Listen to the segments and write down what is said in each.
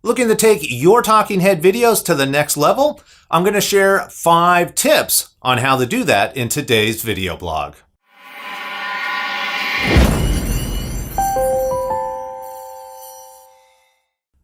Looking to take your talking head videos to the next level? I'm going to share 5 tips on how to do that in today's video blog.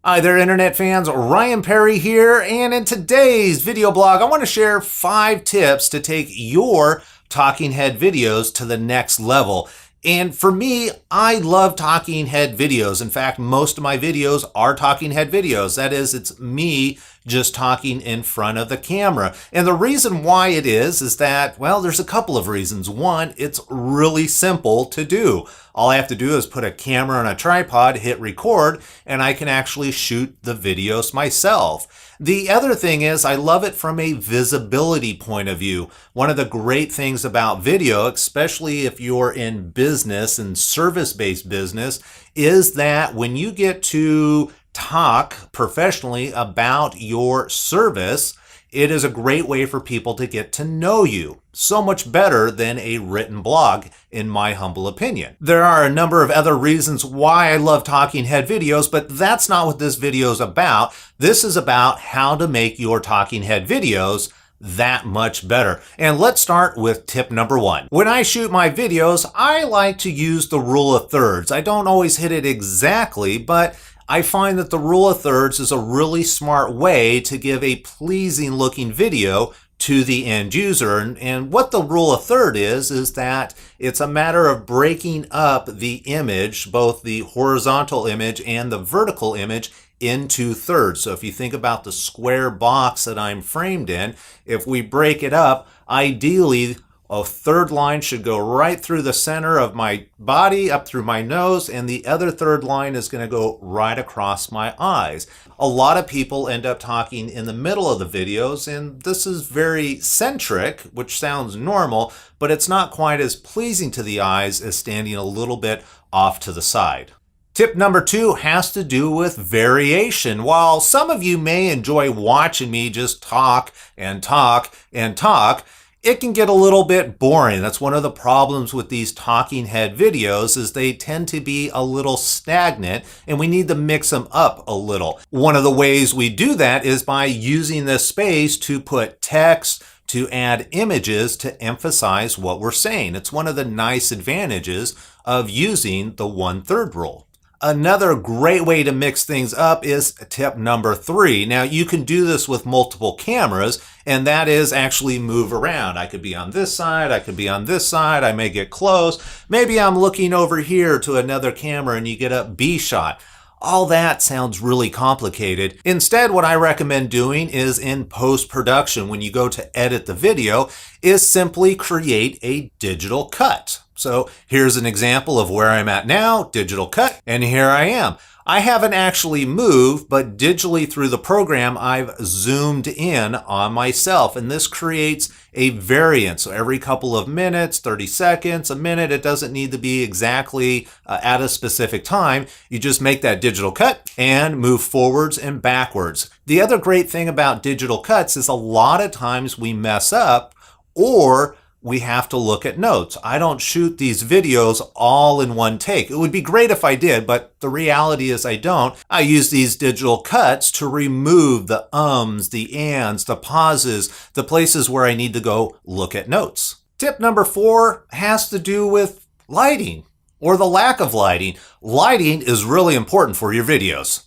Hi there, internet fans. Ryan Perry here, and in today's video blog, I want to share 5 tips to take your talking head videos to the next level. And for me, I love talking head videos. In fact, most of my videos are talking head videos. That is, it's me just talking in front of the camera. And the reason why it is that, well, there's a couple of reasons. One, it's really simple to do. All I have to do is put a camera on a tripod, hit record, and I can actually shoot the videos myself. The other thing is I love it from a visibility point of view. One of the great things about video, especially if you're in business and service-based business, is that when you get to talk professionally about your service, it is a great way for people to get to know you. So much better than a written blog, in my humble opinion. There are a number of other reasons why I love talking head videos, but that's not what this video is about. This is about how to make your talking head videos that much better. And let's start with tip number 1. When I shoot my videos, I like to use the rule of thirds. I don't always hit it exactly, but I find that the rule of thirds is a really smart way to give a pleasing looking video to the end user. And what the rule of third is that it's a matter of breaking up the image, both the horizontal image and the vertical image, into thirds. So if you think about the square box that I'm framed in, if we break it up, ideally a third line should go right through the center of my body, up through my nose, and the other third line is going to go right across my eyes. A lot of people end up talking in the middle of the videos, and this is very centric, which sounds normal, but it's not quite as pleasing to the eyes as standing a little bit off to the side. Tip number 2 has to do with variation. While some of you may enjoy watching me just talk and talk and talk, it can get a little bit boring. That's one of the problems with these talking head videos is they tend to be a little stagnant and we need to mix them up a little. One of the ways we do that is by using this space to put text, to add images to emphasize what we're saying. It's one of the nice advantages of using the 1/3 rule. Another great way to mix things up is tip number 3. Now you can do this with multiple cameras, and that is actually move around. I could be on this side, I could be on this side, I may get close. Maybe I'm looking over here to another camera and you get a B shot. All that sounds really complicated. Instead, what I recommend doing is in post-production, when you go to edit the video, is simply create a digital cut. So here's an example of where I'm at now, digital cut, and here I am. I haven't actually moved, but digitally through the program, I've zoomed in on myself, and this creates a variance. So every couple of minutes, 30 seconds, a minute, it doesn't need to be exactly at a specific time. You just make that digital cut and move forwards and backwards. The other great thing about digital cuts is a lot of times we mess up or we have to look at notes. I don't shoot these videos all in one take. It would be great if I did, but the reality is I don't. I use these digital cuts to remove the ums, the ands, the pauses, the places where I need to go look at notes. Tip number 4 has to do with lighting or the lack of lighting. Lighting is really important for your videos.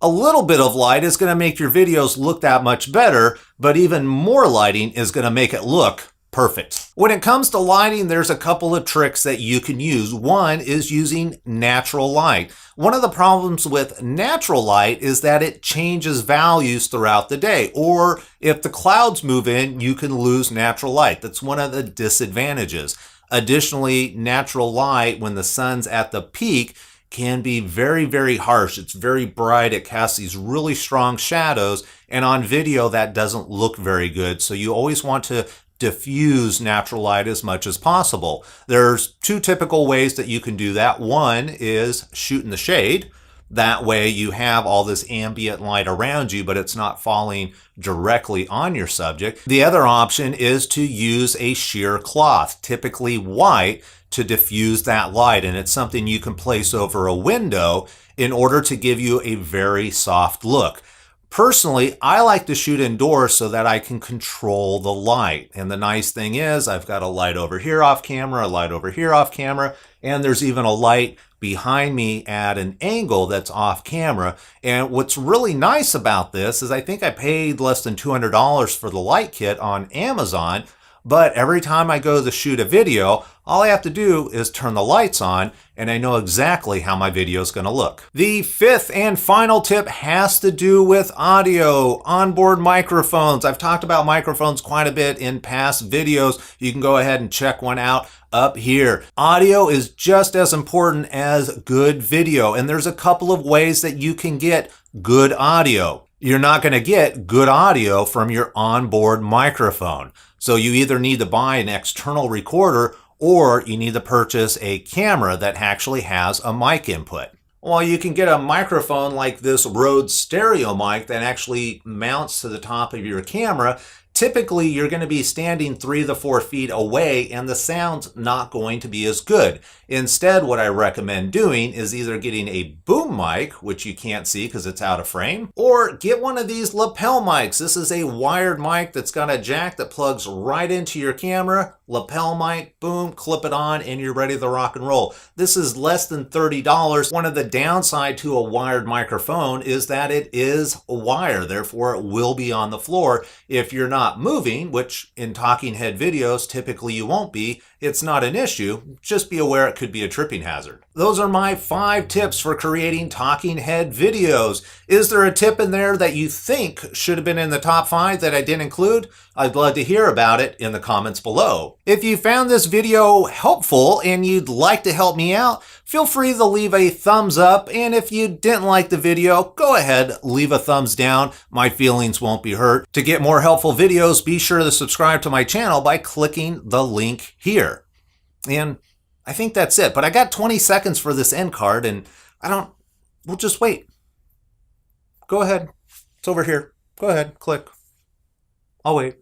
A little bit of light is going to make your videos look that much better, but even more lighting is going to make it look perfect. When it comes to lighting, there's a couple of tricks that you can use. One is using natural light. One of the problems with natural light is that it changes values throughout the day, or if the clouds move in, you can lose natural light. That's one of the disadvantages. Additionally, natural light, when the sun's at the peak, can be very, very harsh. It's very bright. It casts these really strong shadows, and on video, that doesn't look very good. So you always want to diffuse natural light as much as possible. There's 2 typical ways that you can do that. One is shoot in the shade. That way you have all this ambient light around you, but it's not falling directly on your subject. The other option is to use a sheer cloth, typically white, to diffuse that light. And it's something you can place over a window in order to give you a very soft look. Personally, I like to shoot indoors so that I can control the light. And the nice thing is I've got a light over here off camera, a light over here off camera, and there's even a light behind me at an angle that's off camera. And what's really nice about this is I think I paid less than $200 for the light kit on Amazon, but every time I go to shoot a video, all I have to do is turn the lights on and I know exactly how my video is going to look. The fifth and final tip has to do with audio, onboard microphones. I've talked about microphones quite a bit in past videos. You can go ahead and check one out up here. Audio is just as important as good video, and there's a couple of ways that you can get good audio. You're not going to get good audio from your onboard microphone. So you either need to buy an external recorder or you need to purchase a camera that actually has a mic input. Well, you can get a microphone like this Rode stereo mic that actually mounts to the top of your camera. Typically, you're going to be standing 3 to 4 feet away and the sound's not going to be as good. Instead, what I recommend doing is either getting a boom mic, which you can't see because it's out of frame, or get one of these lapel mics. This is a wired mic that's got a jack that plugs right into your camera. Lapel mic, boom, clip it on, and you're ready to rock and roll. This is less than $30. One of the downside to a wired microphone is that it is a wire, therefore it will be on the floor. If you're not moving, which in talking head videos typically you won't be, it's not an issue. Just be aware it could be a tripping hazard. Those are my 5 tips for creating talking head videos. Is there a tip in there that you think should have been in the top 5 that I didn't include? I'd love to hear about it in the comments below. If you found this video helpful and you'd like to help me out, feel free to leave a thumbs up. And if you didn't like the video, go ahead, leave a thumbs down. My feelings won't be hurt. To get more helpful videos, be sure to subscribe to my channel by clicking the link here. And I think that's it, but I got 20 seconds for this end card and we'll just wait. Go ahead. It's over here. Go ahead, click. I'll wait.